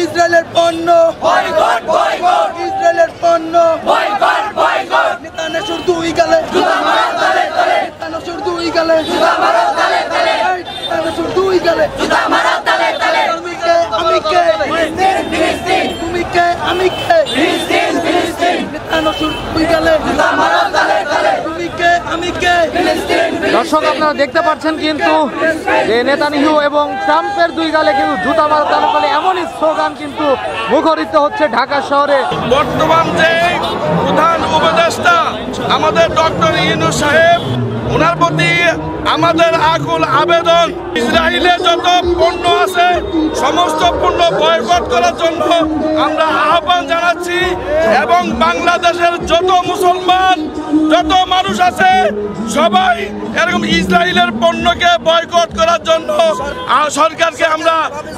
ইসরায়েলের পণ্য boycott boycott ইসরায়েলের পণ্য বয়কট বয়কট নেতানিয়াহুর দুই গালে জুতা মারো তালে তালে নেতানিয়াহুর দুই গালে জুতা মারো তালে তালে নেতানিয়াহুর দুই গালে জুতা মারো তালে তালে তুমি কে ফিলিস্তিন ফিলিস্তিন তুমি কে আমি কে ফিলিস্তিন ফিলিস্তিন নেতানিয়াহুর দুই গালে জুতা মারো তালে তালে তুমি কে আমি কে ফিলিস্তিন। দর্শক আপনারা দেখতে পাচ্ছেন কিন্তু যে নেতানিয়াহু এবং ট্রাম্পের দুই গালে কিন্তু জুতা মারো তালে তালে এমনই স্লোগান কিন্তু মুখরিত হচ্ছে ঢাকা শহরে। বর্তমান যে প্রধান উপদেষ্টা আমাদের ডক্টর ইউনূস সাহেব, ওনার প্রতি আমাদের আকুল আবেদন, ইসরায়েলে যত পণ্য আছে সমস্ত পণ্য বয়কট করার জন্য আমরা আহ্বান জানাচ্ছি এবং বাংলাদেশের যত মুসলমান যত মানুষ আছে সবাই এরকম ইসরায়েলের পণ্যকে বয়কট করার জন্য সরকারকে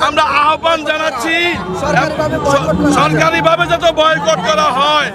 আমরা আহ্বান জানাচ্ছি, সরকারিভাবে যাতে বয়কট করা হয়।